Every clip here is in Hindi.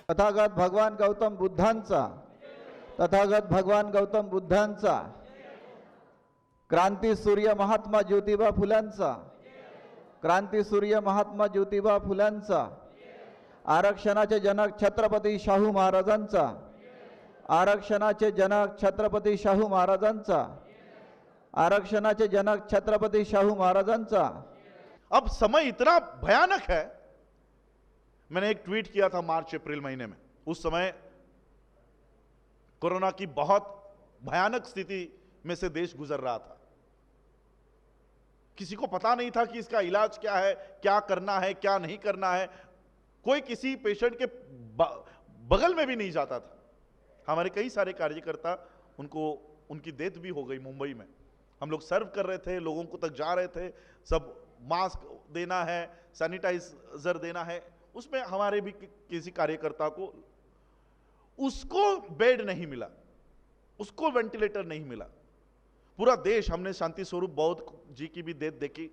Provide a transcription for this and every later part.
तथागत भगवान गौतम बुद्धांचा, तथागत भगवान गौतम बुद्धांचा, क्रांती सूर्य महात्मा ज्योतिबा फुल्यांचा, क्रांती सूर्य महात्मा ज्योतिबा फुल्यांचा, आरक्षणाचे जनक छत्रपती शाहू महाराजांचा, आरक्षणाचे जनक छत्रपती शाहू महाराजांचा, आरक्षणाचे जनक छत्रपती शाहू महाराजांचा। अब समय इतना भयानक है, मैंने एक ट्वीट किया था मार्च अप्रैल महीने में, उस समय कोरोना की बहुत भयानक स्थिति में से देश गुजर रहा था। किसी को पता नहीं था कि इसका इलाज क्या है, क्या करना है, क्या नहीं करना है। कोई किसी पेशेंट के बगल में भी नहीं जाता था। हमारे कई सारे कार्यकर्ता, उनकी डेथ भी हो गई मुंबई में। हम लोग सर्व कर रहे थे, लोगों को तक जा रहे थे, सब मास्क देना है, सैनिटाइजर देना है, उसमें हमारे भी किसी कार्यकर्ता को, उसको बेड नहीं मिला, उसको वेंटिलेटर नहीं मिला। पूरा देश, हमने शांति स्वरूप बौद्ध जी की भी डेथ देखी,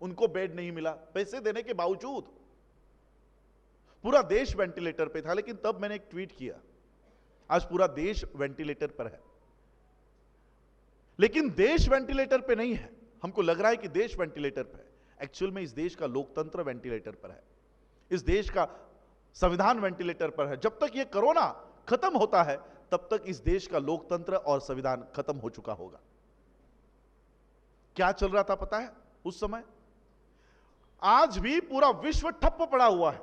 उनको बेड नहीं मिला, पैसे देने के बावजूद पूरा देश वेंटिलेटर पे था। लेकिन तब मैंने एक ट्वीट किया, आज पूरा देश वेंटिलेटर पर है। लेकिन देश वेंटिलेटर पे नहीं है। हमको लग रहा है कि देश वेंटिलेटर पे है, एक्चुअल में इस देश का लोकतंत्र वेंटिलेटर पर है, इस देश का संविधान वेंटिलेटर पर है। जब तक ये कोरोना खत्म होता है तब तक इस देश का लोकतंत्र और संविधान खत्म हो चुका होगा। क्या चल रहा था पता है उस समय? आज भी पूरा विश्व ठप्प पड़ा हुआ है,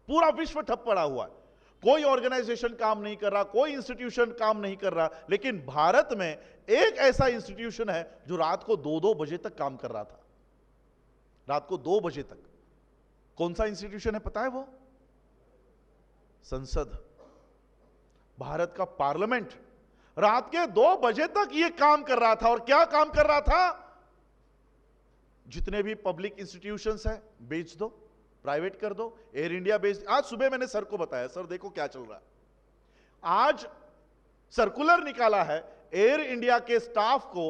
पूरा विश्व ठप्प पड़ा हुआ है। कोई ऑर्गेनाइजेशन काम नहीं कर रहा, कोई इंस्टीट्यूशन काम नहीं कर रहा। लेकिन भारत में एक ऐसा इंस्टीट्यूशन है जो रात को 2-2 बजे तक काम कर रहा था, रात को 2 बजे तक। कौन सा इंस्टीट्यूशन है पता है? वो संसद, भारत का पार्लियामेंट रात के 2 बजे तक ये काम कर रहा था। और क्या काम कर रहा था? जितने भी पब्लिक इंस्टीट्यूशंस है बेच दो, प्राइवेट कर दो, एयर इंडिया बेच। आज सुबह मैंने सर को बताया, सर देखो क्या चल रहा है। आज सर्कुलर निकाला है, एयर इंडिया के स्टाफ को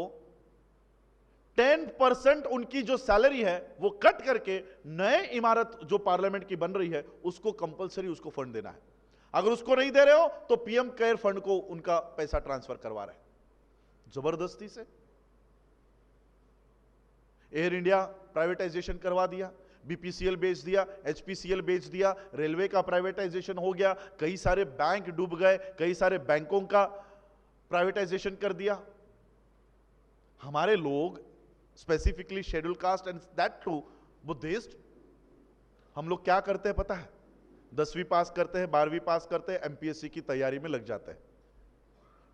10% उनकी जो सैलरी है वो कट करके नए इमारत जो पार्लियामेंट की बन रही है उसको कंपलसरी उसको फंड देना है। अगर उसको नहीं दे रहे हो तो पीएम केयर फंड को उनका पैसा ट्रांसफर करवा रहे हैं जबरदस्ती से। एयर इंडिया प्राइवेटाइजेशन करवा दिया, बीपीसीएल बेच दिया, एचपीसीएल बेच दिया, रेलवे का प्राइवेटाइजेशन हो गया, कई सारे बैंक डूब गए, कई सारे बैंकों का प्राइवेटाइजेशन कर दिया। हमारे लोग specifically schedule caste and that to Buddhist, हम लोग क्या करते हैं पता है? 10वीं पास करते हैं, 12वीं पास करते हैं, एमपीएससी की तैयारी में लग जाते हैं।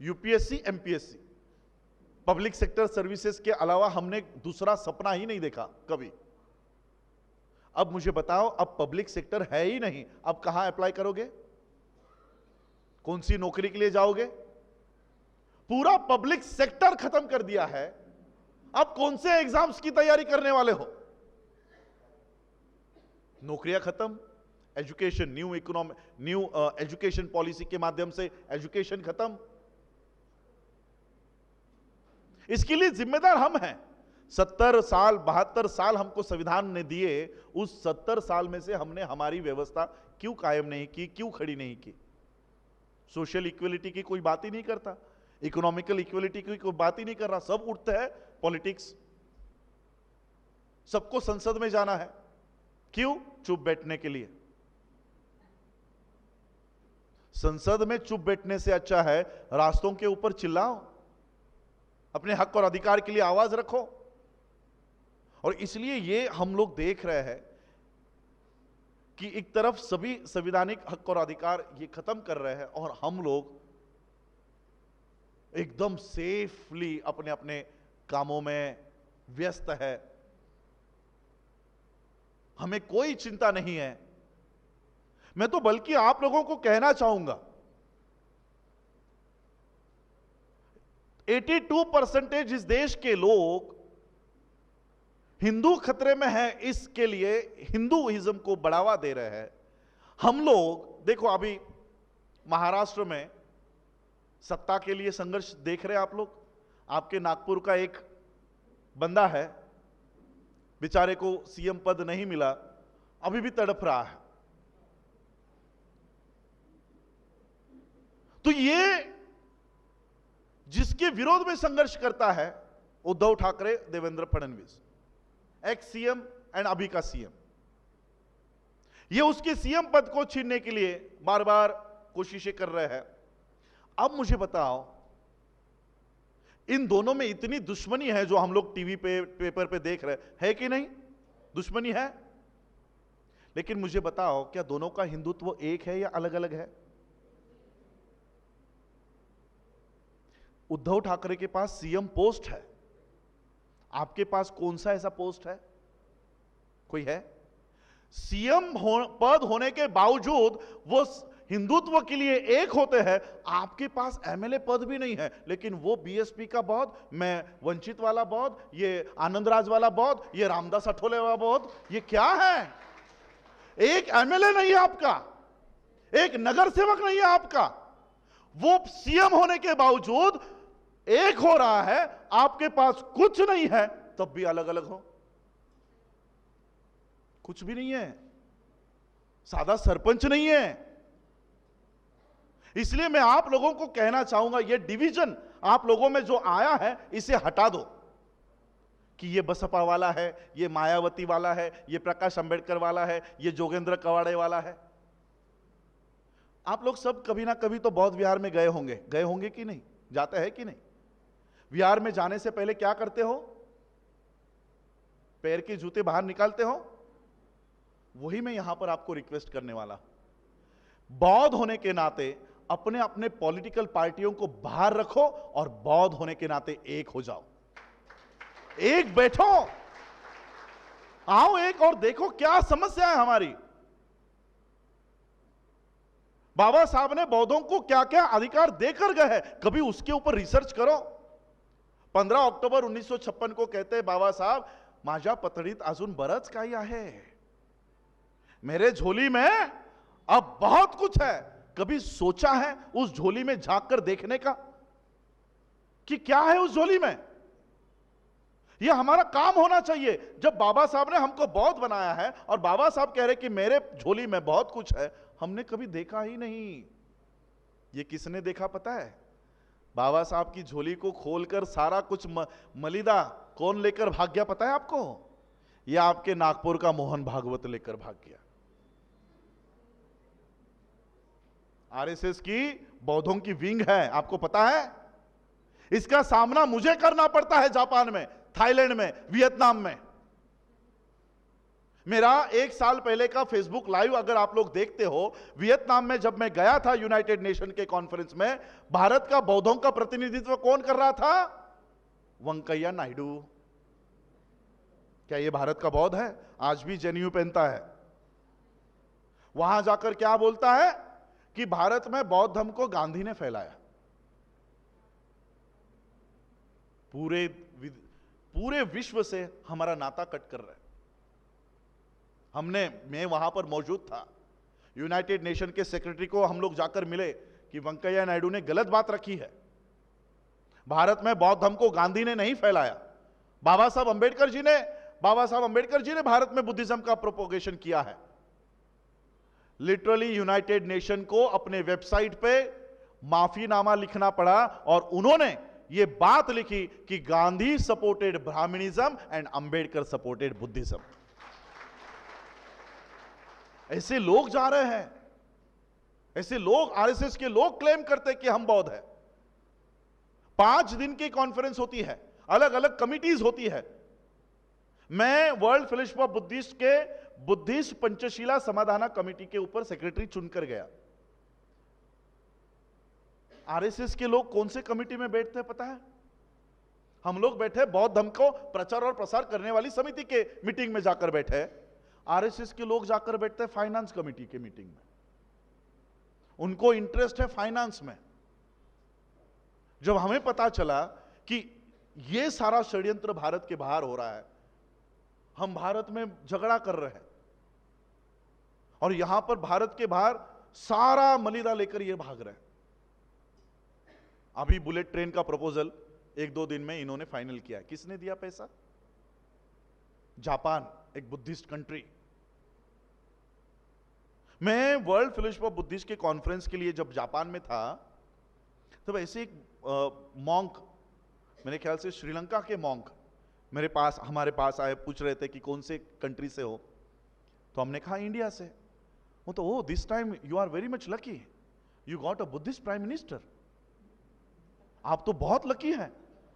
UPSC, MPSC, public sector services के अलावा हमने दूसरा सपना ही नहीं देखा कभी। अब मुझे बताओ, अब पब्लिक सेक्टर है ही नहीं, अब कहां अप्लाई करोगे? कौन सी नौकरी के लिए जाओगे? पूरा पब्लिक सेक्टर खत्म कर दिया है। अब कौन से एग्जाम्स की तैयारी करने वाले हो? नौकरियां खत्म, एजुकेशन, न्यू एजुकेशन पॉलिसी के माध्यम से एजुकेशन खत्म। इसके लिए जिम्मेदार हम हैं। 70 साल 72 साल हमको संविधान ने दिए, उस 70 साल में से हमने हमारी व्यवस्था क्यों कायम नहीं की, क्यों खड़ी नहीं की? सोशल इक्वलिटी की कोई बात ही नहीं करता, इकोनॉमिकल इक्वलिटी की कोई बात ही नहीं कर रहा। सब उठते हैं पॉलिटिक्स, सबको संसद में जाना है, क्यों? चुप बैठने के लिए। संसद में चुप बैठने से अच्छा है रास्तों के ऊपर चिल्लाओ, अपने हक और अधिकार के लिए आवाज रखो। और इसलिए ये हम लोग देख रहे हैं कि एक तरफ सभी संवैधानिक हक और अधिकार ये खत्म कर रहे हैं और हम लोग एकदम सेफली अपने अपने कामों में व्यस्त है। हमें कोई चिंता नहीं है। मैं तो बल्कि आप लोगों को कहना चाहूंगा, 82% इस देश के लोग हिंदू खतरे में है, इसके लिए हिंदुइज्म को बढ़ावा दे रहे हैं। हम लोग देखो, अभी महाराष्ट्र में सत्ता के लिए संघर्ष देख रहे हैं आप लोग। आपके नागपुर का एक बंदा है, बेचारे को सीएम पद नहीं मिला, अभी भी तड़प रहा है। तो ये जिसके विरोध में संघर्ष करता है Uddhav Thackeray, Devendra Fadnavis, ex CM and अभी का सीएम, ये उसके सीएम पद को छीनने के लिए बार बार कोशिशें कर रहे हैं। अब मुझे बताओ, इन दोनों में इतनी दुश्मनी है जो हम लोग टीवी पे, पेपर पे देख रहे हैं कि नहीं? दुश्मनी है। लेकिन मुझे बताओ, क्या दोनों का हिंदुत्व एक है या अलग अलग है? उद्धव ठाकरे के पास सीएम पोस्ट है, आपके पास कौन सा ऐसा पोस्ट है? कोई है? सीएम पद होने के बावजूद वो हिंदुत्व के लिए एक होते हैं। आपके पास एमएलए पद भी नहीं है, लेकिन वो बीएसपी का बौद्ध, मैं वंचित वाला बौद्ध, ये आनंदराज वाला बौद्ध, ये रामदास अठोले वाला बौद्ध, ये क्या है? एक एमएलए नहीं है आपका, एक नगर सेवक नहीं है आपका, वो सीएम होने के बावजूद एक हो रहा है। आपके पास कुछ नहीं है तब भी अलग अलग हो। कुछ भी नहीं है, सादा सरपंच नहीं है। इसलिए मैं आप लोगों को कहना चाहूंगा, ये डिवीजन आप लोगों में जो आया है इसे हटा दो कि ये बसपा वाला है, ये मायावती वाला है, ये प्रकाश अंबेडकर वाला है, ये जोगेंद्र कवाड़े वाला है। आप लोग सब कभी ना कभी तो बौद्ध विहार में गए होंगे कि नहीं? जाते हैं कि नहीं? विहार में जाने से पहले क्या करते हो? पैर के जूते बाहर निकालते हो। वही मैं यहां पर आपको रिक्वेस्ट करने वाला। बौद्ध होने के नाते अपने अपने पॉलिटिकल पार्टियों को बाहर रखो और बौद्ध होने के नाते एक हो जाओ, एक बैठो, आओ एक, और देखो क्या समस्या है हमारी। बाबा साहब ने बौद्धों को क्या क्या अधिकार देकर गए हैं, कभी उसके ऊपर रिसर्च करो। 15 ऑक्टोबर 1956 को कहते हैं बाबा साहब, माझ्या पतडीत अजून बरंच काही आहे, मेरे झोली में अब बहुत कुछ है। कभी सोचा है उस झोली में झांक कर देखने का कि क्या है उस झोली में? यह हमारा काम होना चाहिए। जब बाबा साहब ने हमको बौद्ध बनाया है और बाबा साहब कह रहे कि मेरे झोली में बहुत कुछ है, हमने कभी देखा ही नहीं। ये किसने देखा पता है? बाबा साहब की झोली को खोलकर सारा कुछ मलिदा कौन लेकर भाग गया पता है आपको? यह आपके नागपुर का मोहन भागवत लेकर भाग गया। आरएसएस की बौद्धों की विंग है, आपको पता है? इसका सामना मुझे करना पड़ता है जापान में, थाईलैंड में, वियतनाम में। मेरा 1 साल पहले का फेसबुक लाइव अगर आप लोग देखते हो, वियतनाम में जब मैं गया था यूनाइटेड नेशन के कॉन्फ्रेंस में, भारत का बौद्धों का प्रतिनिधित्व कौन कर रहा था? वेंकैया नायडू। क्या यह भारत का बौद्ध है? आज भी जनेऊ पहनता है। वहां जाकर क्या बोलता है कि भारत में बौद्ध धर्म को गांधी ने फैलाया। पूरे विश्व से हमारा नाता कट कर रहा है। मैं वहां पर मौजूद था, यूनाइटेड नेशन के सेक्रेटरी को हम लोग जाकर मिले कि वेंकैया नायडू ने गलत बात रखी है, भारत में बौद्ध धर्म को गांधी ने नहीं फैलाया, बाबा साहब अंबेडकर जी ने भारत में बुद्धिज्म का प्रोपोगेशन किया है। लिटरली यूनाइटेड नेशन को अपने वेबसाइट पे माफीनामा लिखना पड़ा और उन्होंने ये बात लिखी कि Gandhi supported Brahminism and Ambedkar supported Buddhism. ऐसे लोग जा रहे हैं, ऐसे लोग, आरएसएस के लोग क्लेम करते कि हम बौद्ध है। 5 दिन की कॉन्फ्रेंस होती है, अलग अलग कमिटीज होती है। मैं वर्ल्ड फेलोशिप ऑफ बुद्धिस्ट के बुद्धिस्ट पंचशीला समाधाना कमेटी के ऊपर सेक्रेटरी चुनकर गया। आरएसएस के लोग कौन से कमेटी में बैठते हैं पता है? हम लोग बैठे बौद्ध धर्म को प्रचार और प्रसार करने वाली समिति के मीटिंग में जाकर बैठे। आरएसएस के लोग जाकर बैठते हैं फाइनेंस कमेटी के मीटिंग में। उनको इंटरेस्ट है फाइनेंस में। जब हमें पता चला कि यह सारा षड्यंत्र भारत के बाहर हो रहा है, हम भारत में झगड़ा कर रहे हैं और यहां पर भारत के बाहर सारा मलिदा लेकर ये भाग रहे हैं। अभी बुलेट ट्रेन का प्रपोजल 1-2 दिन में इन्होंने फाइनल किया है। किसने दिया पैसा? जापान, एक बुद्धिस्ट कंट्री। मैं वर्ल्ड फेलोशिप ऑफ बुद्धिस्ट के कॉन्फ्रेंस के लिए जब जापान में था, तो ऐसे एक मॉन्क, मेरे ख्याल से श्रीलंका के मॉन्क हमारे पास आए, पूछ रहे थे कि कौन से कंट्री से हो, तो हमने कहा इंडिया से। वो तो oh this time you are very much lucky, you got a Buddhist prime minister. आप तो बहुत लकी हैं,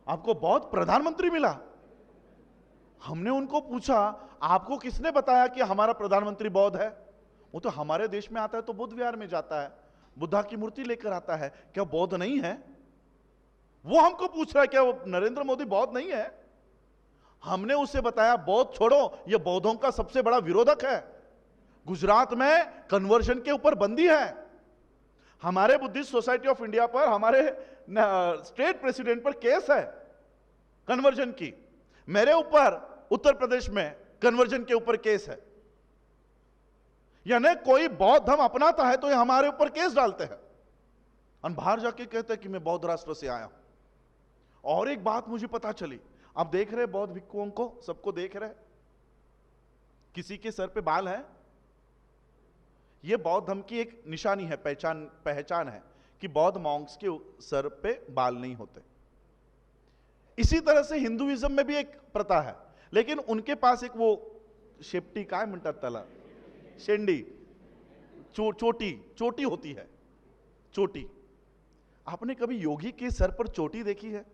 आपको बहुत प्रधानमंत्री मिला। हमने उनको पूछा आपको किसने बताया कि हमारा प्रधानमंत्री बौद्ध है? वो तो हमारे देश में आता है तो बुद्ध विहार में जाता है, बुद्धा की मूर्ति लेकर आता है, क्या बौद्ध नहीं है? वो हमको पूछ रहा है क्या वो नरेंद्र मोदी बौद्ध नहीं है? हमने उसे बताया बौद्ध छोड़ो, ये बौद्धों का सबसे बड़ा विरोधक है। गुजरात में कन्वर्जन के ऊपर बंदी है, हमारे बुद्धिस्ट सोसाइटी ऑफ इंडिया पर, हमारे स्टेट प्रेसिडेंट पर केस है कन्वर्जन की। मेरे ऊपर उत्तर प्रदेश में कन्वर्जन के ऊपर केस है। यानी कोई बौद्ध धर्म अपनाता है तो ये हमारे ऊपर केस डालते हैं और बाहर जाके कहते हैं कि मैं बौद्ध राष्ट्र से आया हूं। और एक बात मुझे पता चली, आप देख रहे बौद्ध भिक्षुओं को, सबको देख रहे, किसी के सर पे बाल है, यह बौद्ध धर्म की एक निशानी है, पहचान है कि बौद्ध मॉन्क्स के सर पे बाल नहीं होते। इसी तरह से हिंदुइज्म में भी एक प्रथा है, लेकिन उनके पास एक वो शेप्टी काय म्हणतात त्याला, शेंडी, चोटी होती है, चोटी। आपने कभी योगी के सर पर चोटी देखी है?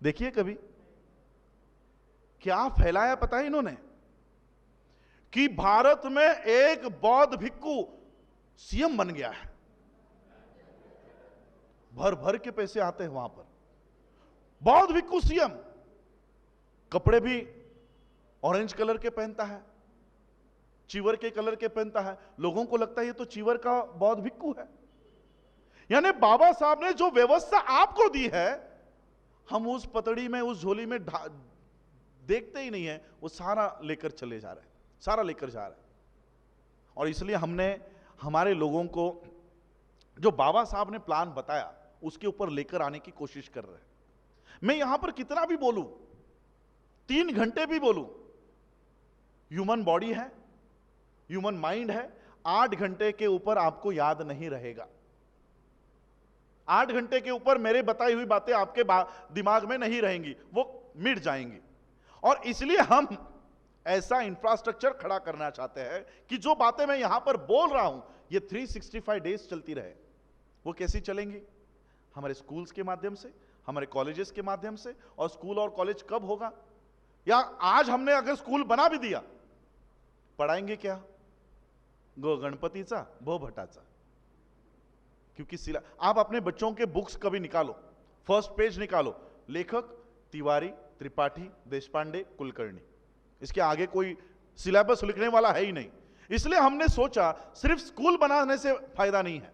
देखिए कभी। क्या फैलाया पता है इन्होंने कि भारत में एक बौद्ध भिक्षु सीएम बन गया है। भर भर के पैसे आते हैं वहां पर, बौद्ध भिक्षु सीएम। कपड़े भी ऑरेंज कलर के पहनता है, चीवर के कलर के पहनता है, लोगों को लगता है ये तो चीवर का बौद्ध भिक्षु है। यानी बाबा साहब ने जो व्यवस्था आपको दी है, हम उस पतड़ी में, उस झोली में देखते ही नहीं है, वो सारा लेकर चले जा रहे हैं, सारा लेकर जा रहे हैं। और इसलिए हमने हमारे लोगों को जो बाबा साहब ने प्लान बताया उसके ऊपर लेकर आने की कोशिश कर रहे हैं। मैं यहां पर कितना भी बोलूं, 3 घंटे भी बोलूं, ह्यूमन बॉडी है, ह्यूमन माइंड है, 8 घंटे के ऊपर आपको याद नहीं रहेगा। 8 घंटे के ऊपर मेरे बताई हुई बातें आपके दिमाग में नहीं रहेंगी, वो मिट जाएंगी। और इसलिए हम ऐसा इंफ्रास्ट्रक्चर खड़ा करना चाहते हैं कि जो बातें मैं यहां पर बोल रहा हूं ये 365 डेज चलती रहे। वो कैसी चलेंगी? हमारे स्कूल्स के माध्यम से, हमारे कॉलेजेस के माध्यम से। और स्कूल और कॉलेज कब होगा? या आज हमने अगर स्कूल बना भी दिया, पढ़ाएंगे क्या? गो गणपतीचा, भो भटाचा। क्योंकि आप अपने बच्चों के बुक्स कभी निकालो, फर्स्ट पेज निकालो, लेखक तिवारी, त्रिपाठी, देशपांडे, कुलकर्णी, इसके आगे कोई सिलेबस लिखने वाला है ही नहीं। इसलिए हमने सोचा सिर्फ स्कूल बनाने से फायदा नहीं है,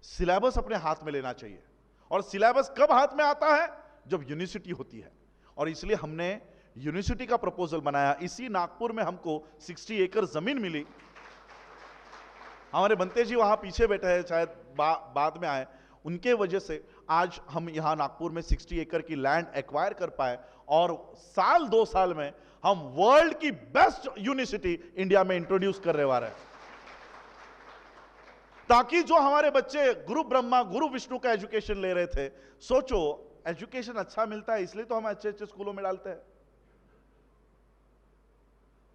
सिलेबस अपने हाथ में लेना चाहिए। और सिलेबस कब हाथ में आता है? जब यूनिवर्सिटी होती है। और इसलिए हमने यूनिवर्सिटी का प्रपोजल बनाया। इसी नागपुर में हमको 60 एकड़ जमीन मिली। हमारे बनते जी वहां पीछे बैठे हैं, शायद बाद में आए, उनके वजह से आज हम यहां नागपुर में 60 एकड़ की लैंड एक्वायर कर पाए। और साल 2 साल में हम वर्ल्ड की बेस्ट यूनिवर्सिटी इंडिया में इंट्रोड्यूस करने वाले हैं, ताकि जो हमारे बच्चे गुरु ब्रह्मा गुरु विष्णु का एजुकेशन ले रहे थे, सोचो एजुकेशन अच्छा मिलता है इसलिए तो हम अच्छे अच्छे स्कूलों में डालते हैं।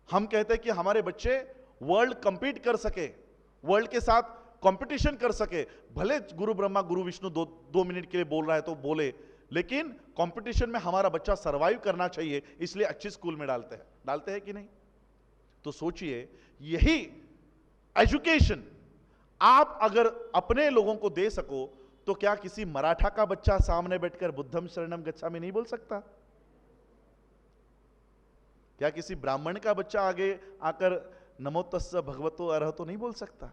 हम कहते हैं कि हमारे बच्चे वर्ल्ड कंपीट कर सके, वर्ल्ड के साथ कंपटीशन कर सके। भले गुरु ब्रह्मा गुरु विष्णु 2 मिनट के लिए बोल रहा है तो बोले, लेकिन कंपटीशन में हमारा बच्चा सरवाइव करना चाहिए, इसलिए अच्छे स्कूल में डालते हैं कि नहीं? तो सोचिए, यही एजुकेशन आप अगर अपने लोगों को दे सको तो क्या किसी मराठा का बच्चा सामने बैठकर बुद्धम शरणम गच्छामि नहीं बोल सकता? क्या किसी ब्राह्मण का बच्चा आगे आकर नमो तस्स भगवतो अरहतो नहीं बोल सकता?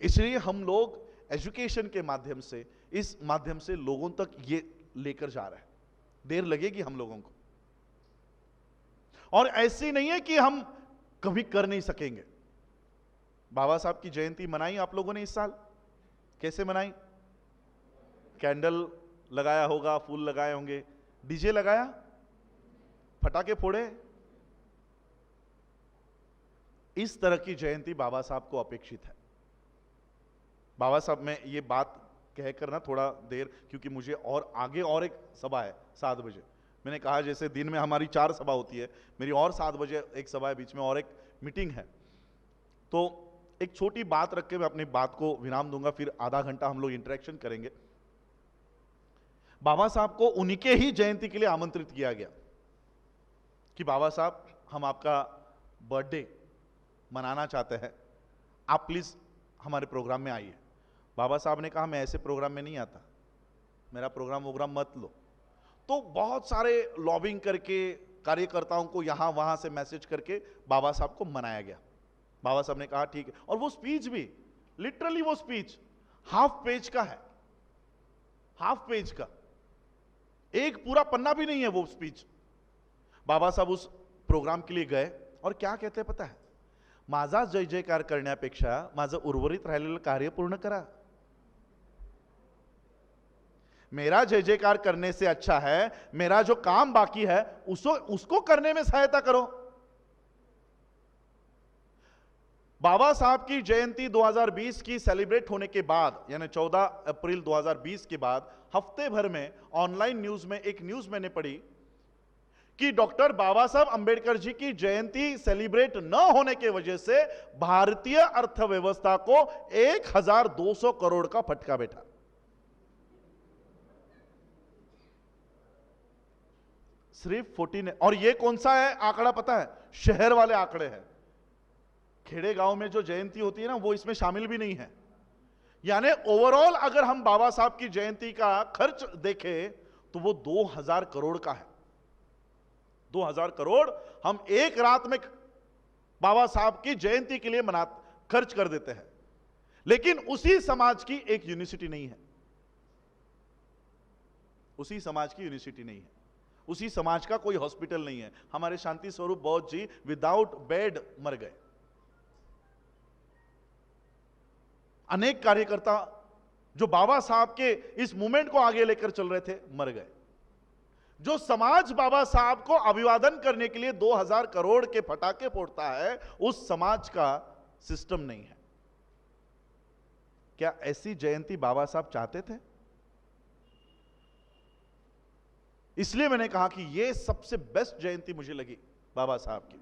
इसलिए हम लोग एजुकेशन के माध्यम से, इस माध्यम से लोगों तक ये लेकर जा रहे हैं। देर लगेगी हम लोगों को, और ऐसी नहीं है कि हम कभी कर नहीं सकेंगे। बाबा साहब की जयंती मनाई आप लोगों ने इस साल, कैसे मनाई? कैंडल लगाया होगा, फूल लगाए होंगे, डीजे लगाया, फटाके फोड़े। इस तरह की जयंती बाबा साहब को अपेक्षित है। बाबा साहब, मैं ये बात कहकर ना थोड़ा देर, क्योंकि मुझे और आगे और एक सभा है 7 बजे। मैंने कहा जैसे दिन में हमारी 4 सभा होती है, मेरी और 7 बजे एक सभा है, बीच में और एक मीटिंग है। तो एक छोटी बात रख के मैं अपनी बात को विराम दूंगा, फिर आधा घंटा हम लोग इंटरेक्शन करेंगे। बाबा साहब को उन्हीं के ही जयंती के लिए आमंत्रित किया गया कि बाबा साहब, हम आपका बर्थडे मनाना चाहते हैं, आप प्लीज हमारे प्रोग्राम में आइए। बाबा साहब ने कहा मैं ऐसे प्रोग्राम में नहीं आता, मेरा प्रोग्राम वोग्राम मत लो। तो बहुत सारे लॉबिंग करके कार्यकर्ताओं को यहां वहां से मैसेज करके बाबा साहब को मनाया गया। बाबा साहब ने कहा ठीक है, और वो स्पीच भी लिटरली, वो स्पीच हाफ पेज का है, हाफ पेज का, एक पूरा पन्ना भी नहीं है वो स्पीच। बाबा साहब उस प्रोग्राम के लिए गए और क्या कहते हैं पता है? माझा जय जयकार करण्यापेक्षा माझं उर्वरित राहिलेलं कार्य पूर्ण करा। मेरा जय जयकार करने से अच्छा है मेरा जो काम बाकी है उसको करने में सहायता करो। बाबा साहब की जयंती 2020 की सेलिब्रेट होने के बाद, यानी 14 अप्रैल 2020 के बाद हफ्ते भर में ऑनलाइन न्यूज में एक न्यूज मैंने पढ़ी कि डॉक्टर बाबा साहब अंबेडकर जी की जयंती सेलिब्रेट न होने के वजह से भारतीय अर्थव्यवस्था को 1200 करोड़ का फटका बैठा। सिर्फ 14। और ये कौन सा है आंकड़ा पता है? शहर वाले आंकड़े हैं। खेड़े गांव में जो जयंती होती है ना, वो इसमें शामिल भी नहीं है। यानी ओवरऑल अगर हम बाबा साहब की जयंती का खर्च देखें तो वो 2000 करोड़ का है। 2000 करोड़ हम एक रात में बाबा साहब की जयंती के लिए खर्च कर देते हैं। लेकिन उसी समाज की एक यूनिवर्सिटी नहीं है, उसी समाज की यूनिवर्सिटी नहीं है, उसी समाज का कोई हॉस्पिटल नहीं है। हमारे शांति स्वरूप बौद्ध जी विदाउट बेड मर गए। अनेक कार्यकर्ता जो बाबा साहब के इस मूवमेंट को आगे लेकर चल रहे थे मर गए। जो समाज बाबा साहब को अभिवादन करने के लिए 2000 करोड़ के पटाखे फोड़ता है, उस समाज का सिस्टम नहीं है। क्या ऐसी जयंती बाबा साहब चाहते थे? इसलिए मैंने कहा कि यह सबसे बेस्ट जयंती मुझे लगी बाबा साहब की।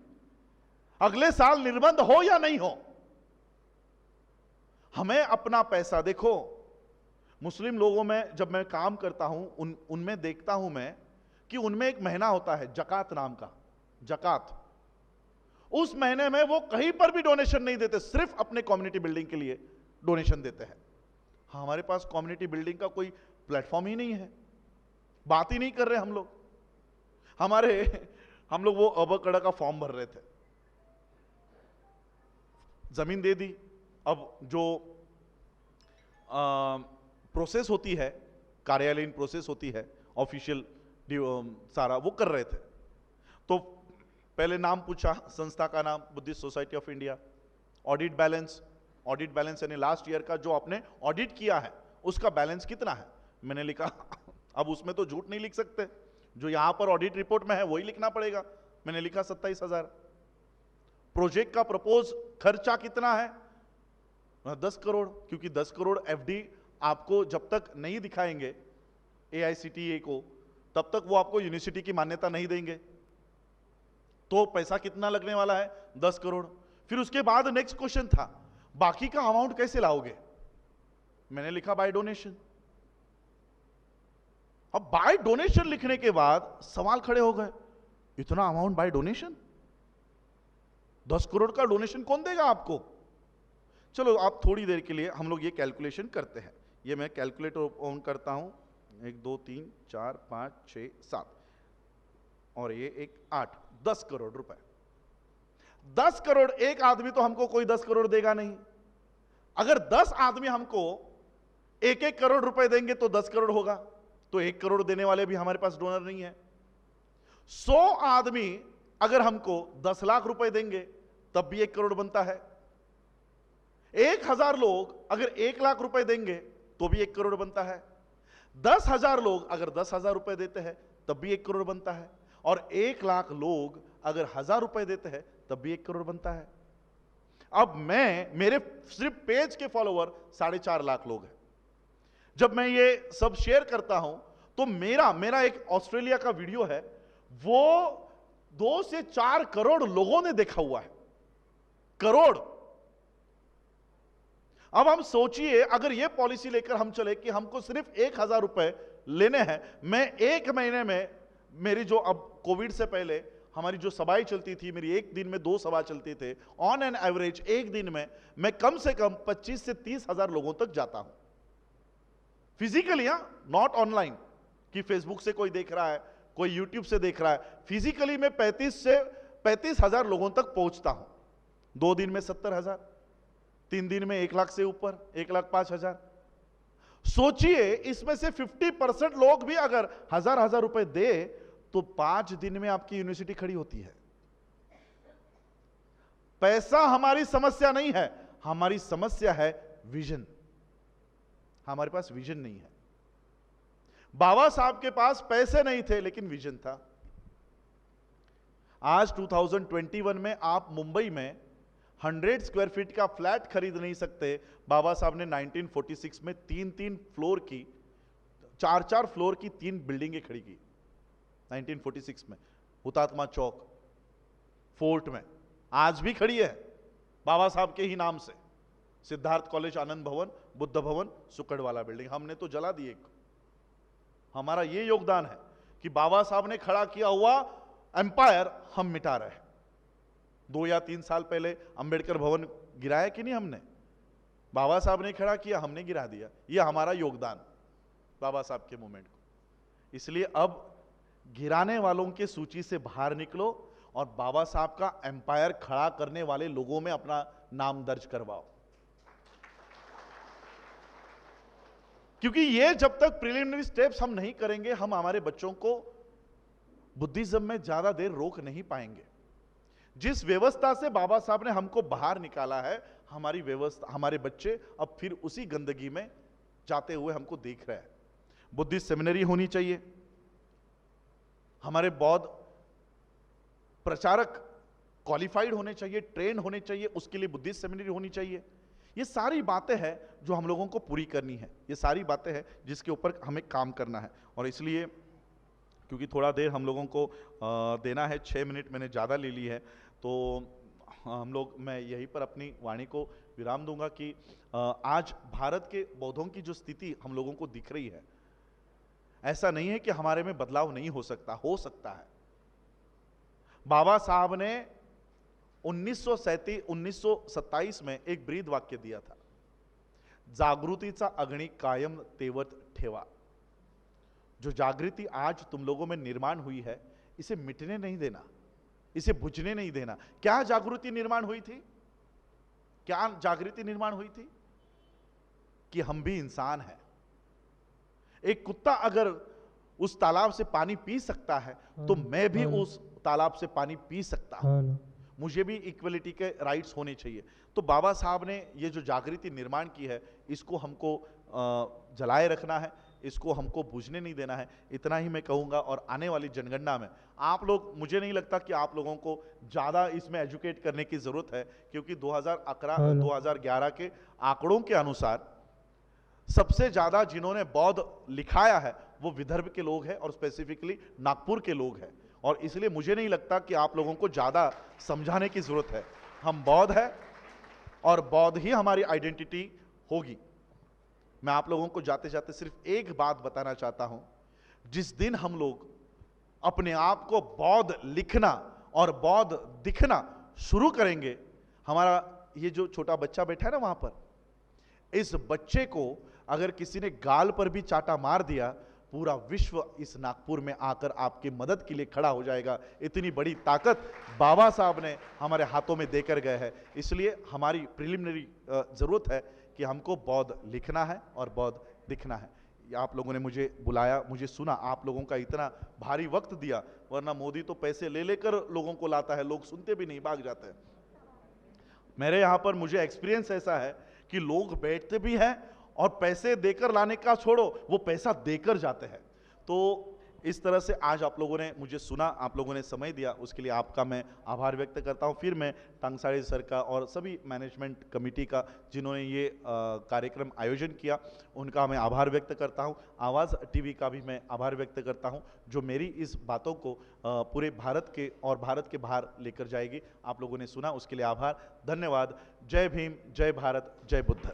अगले साल निर्बंध हो या नहीं हो, हमें अपना पैसा, देखो मुस्लिम लोगों में जब मैं काम करता हूं उनमें देखता हूं मैं कि उनमें एक महीना होता है जकात नाम का, जकात। उस महीने में वो कहीं पर भी डोनेशन नहीं देते, सिर्फ अपने कम्युनिटी बिल्डिंग के लिए डोनेशन देते हैं। हमारे पास कम्युनिटी बिल्डिंग का कोई प्लेटफॉर्म ही नहीं है, बात ही नहीं कर रहे हम लोग। हम लोग वो अबकड़ा का फॉर्म भर रहे थे, जमीन दे दी। अब जो प्रोसेस होती है, कार्यालयीन प्रोसेस होती है, ऑफिशियल सारा वो कर रहे थे। तो पहले नाम पूछा, संस्था का नाम Buddhist society of India, audit balance यानी लास्ट ईयर का जो आपने ऑडिट किया है उसका बैलेंस कितना है। मैंने लिखा अब उसमें तो झूठ नहीं लिख सकते, जो यहां पर ऑडिट रिपोर्ट में है वही लिखना पड़ेगा। मैंने लिखा 27,000। प्रोजेक्ट का प्रपोज खर्चा कितना है? 10 करोड़, क्योंकि 10 करोड़ एफडी आपको जब तक नहीं दिखाएंगे एआईसीटीए को, तब तक वो आपको यूनिवर्सिटी की मान्यता नहीं देंगे। तो पैसा कितना लगने वाला है? 10 करोड़। फिर उसके बाद नेक्स्ट क्वेश्चन था, बाकी का अमाउंट कैसे लाओगे? मैंने लिखा बाय डोनेशन। अब बाय डोनेशन लिखने के बाद सवाल खड़े हो गए, इतना अमाउंट बाय डोनेशन? 10 करोड़ का डोनेशन कौन देगा आपको? चलो आप थोड़ी देर के लिए हम लोग ये कैलकुलेशन करते हैं। ये मैं कैलकुलेटर ऑन करता हूं, 1 2 3 4 5 6 7 और ये 1 8, 10 करोड़ रुपए। 10 करोड़, एक आदमी तो हमको कोई 10 करोड़ देगा नहीं। अगर 10 आदमी हमको 1-1 करोड़ रुपए देंगे तो 10 करोड़ होगा, तो 1 करोड़ देने वाले भी हमारे पास डोनर नहीं है। 100 आदमी अगर हमको 10 लाख रुपए देंगे तब भी 1 करोड़ बनता है। 1000 लोग अगर 1 लाख रुपए देंगे तो भी 1 करोड़ बनता है। 10,000 लोग अगर 10,000 रुपए देते हैं तब भी 1 करोड़ बनता है। और 1 लाख लोग अगर 1000 रुपए देते हैं तब भी 1 करोड़ बनता है। अब मेरे सिर्फ पेज के फॉलोवर 4.5 लाख लोग हैं। जब मैं ये सब शेयर करता हूं तो मेरा एक ऑस्ट्रेलिया का वीडियो है, वो 2 से 4 करोड़ लोगों ने देखा हुआ है, करोड़। अब हम सोचिए, अगर ये पॉलिसी लेकर हम चले कि हमको सिर्फ 1,000 रुपए लेने हैं, मैं 1 महीने में, मेरी जो अब कोविड से पहले हमारी जो सभाएं चलती थी, मेरी एक दिन में 2 सभा चलती थे, ऑन एन एवरेज एक दिन में मैं कम से कम 25 से 30 हजार लोगों तक जाता हूं फिजिकली, नॉट ऑनलाइन कि फेसबुक से कोई देख रहा है, कोई यूट्यूब से देख रहा है। फिजिकली मैं 35 से 35 हजार लोगों तक पहुंचता हूं। 2 दिन में 70 हजार, 3 दिन में 1 लाख से ऊपर, 1,05,000। सोचिए, इसमें से 50% लोग भी अगर हजार रुपए दे तो 5 दिन में आपकी यूनिवर्सिटी खड़ी होती है। पैसा हमारी समस्या नहीं है, हमारी समस्या है विजन। हमारे पास विजन नहीं है। बाबा साहब के पास पैसे नहीं थे लेकिन विजन था। आज 2021 में आप मुंबई में 100 स्क्वायर फीट का फ्लैट खरीद नहीं सकते। बाबा साहब ने 1946 में 3-3 फ्लोर की, 4-4 फ्लोर की 3 बिल्डिंगें खड़ी की 1946 में, हुतात्मा चौक, फोर्ट में। आज भी खड़ी है बाबा साहब के ही नाम से। सिद्धार्थ कॉलेज, आनंद भवन, बुद्ध भवन, सुकड़वाला बिल्डिंग हमने तो जला दी एक। हमारा ये योगदान है कि बाबा साहब ने खड़ा किया हुआ एम्पायर हम मिटा रहे हैं। 2 या 3 साल पहले अंबेडकर भवन गिराया कि नहीं हमने? बाबा साहब ने खड़ा किया, हमने गिरा दिया। ये हमारा योगदान बाबा साहब के मूवमेंट को। इसलिए अब गिराने वालों की सूची से बाहर निकलो और बाबा साहब का एम्पायर खड़ा करने वाले लोगों में अपना नाम दर्ज करवाओ। क्योंकि ये जब तक प्रिलिमिनरी स्टेप्स हम नहीं करेंगे, हम हमारे बच्चों को बुद्धिज्म में ज्यादा देर रोक नहीं पाएंगे। जिस व्यवस्था से बाबा साहब ने हमको बाहर निकाला है, हमारी व्यवस्था, हमारे बच्चे अब फिर उसी गंदगी में जाते हुए हमको देख रहे हैं। बुद्धिस्ट सेमिनरी होनी चाहिए, हमारे बौद्ध प्रचारक क्वालिफाइड होने चाहिए, ट्रेन होने चाहिए, उसके लिए बुद्धिस्ट सेमिनरी होनी चाहिए। ये सारी बातें हैं जो हम लोगों को पूरी करनी है। ये सारी बातें हैं जिसके ऊपर हमें काम करना है। और इसलिए क्योंकि थोड़ा देर हम लोगों को देना है, 6 मिनट मैंने ज़्यादा ले ली है, तो मैं यहीं पर अपनी वाणी को विराम दूंगा कि आज भारत के बौद्धों की जो स्थिति हम लोगों को दिख रही है, ऐसा नहीं है कि हमारे में बदलाव नहीं हो सकता है। बाबा साहब ने 1927 में एक ब्रीद वाक्य दिया था, जागृतीचा अग्नि कायम तेवत ठेवा। जो जागृति आज तुम लोगों में निर्माण हुई है, इसे मिटने नहीं देना, इसे बुझने नहीं देना। क्या जागृति निर्माण हुई थी? क्या जागृति निर्माण हुई थी? कि हम भी इंसान हैं। एक कुत्ता अगर उस तालाब से पानी पी सकता है तो मैं भी उस तालाब से पानी पी सकता हूं। मुझे भी इक्वलिटी के राइट्स होने चाहिए। तो बाबा साहब ने ये जो जागृति निर्माण की है, इसको हमको जलाए रखना है, इसको हमको बुझने नहीं देना है। इतना ही मैं कहूंगा। और आने वाली जनगणना में आप लोग, मुझे नहीं लगता कि आप लोगों को ज़्यादा इसमें एजुकेट करने की ज़रूरत है, क्योंकि 2011 के आंकड़ों के अनुसार सबसे ज़्यादा जिन्होंने बौद्ध लिखाया है वो विदर्भ के लोग हैं और स्पेसिफिकली नागपुर के लोग हैं। और इसलिए मुझे नहीं लगता कि आप लोगों को ज़्यादा समझाने की ज़रूरत है। हम बौद्ध हैं और बौद्ध ही हमारी आइडेंटिटी होगी। मैं आप लोगों को जाते जाते सिर्फ एक बात बताना चाहता हूं, जिस दिन हम लोग अपने आप को बौद्ध लिखना और बौद्ध दिखना शुरू करेंगे, हमारा ये जो छोटा बच्चा बैठा है ना वहां पर, इस बच्चे को अगर किसी ने गाल पर भी चाटा मार दिया, पूरा विश्व इस नागपुर में आकर आपकी मदद के लिए खड़ा हो जाएगा। इतनी बड़ी ताकत बाबा साहब ने हमारे हाथों में देकर गए हैं। इसलिए हमारी प्रिलिमिनरी जरूरत है कि हमको बौद्ध लिखना है और बौद्ध दिखना है। आप लोगों ने मुझे बुलाया, मुझे सुना, आप लोगों का इतना भारी वक्त दिया, वरना मोदी तो पैसे ले लेकर लोगों को लाता है, लोग सुनते भी नहीं, भाग जाते हैं। मेरे यहाँ पर मुझे एक्सपीरियंस ऐसा है कि लोग बैठते भी हैं और पैसे देकर लाने का छोड़ो, वो पैसा देकर जाते हैं। तो इस तरह से आज आप लोगों ने मुझे सुना, आप लोगों ने समय दिया, उसके लिए आपका मैं आभार व्यक्त करता हूं। फिर मैं टांगसाड़ी सर का और सभी मैनेजमेंट कमेटी का जिन्होंने ये कार्यक्रम आयोजन किया, उनका मैं आभार व्यक्त करता हूं। आवाज़ टीवी का भी मैं आभार व्यक्त करता हूं, जो मेरी इस बातों को पूरे भारत के और भारत के बाहर लेकर जाएगी। आप लोगों ने सुना, उसके लिए आभार, धन्यवाद। जय भीम, जय भारत, जय बुद्ध।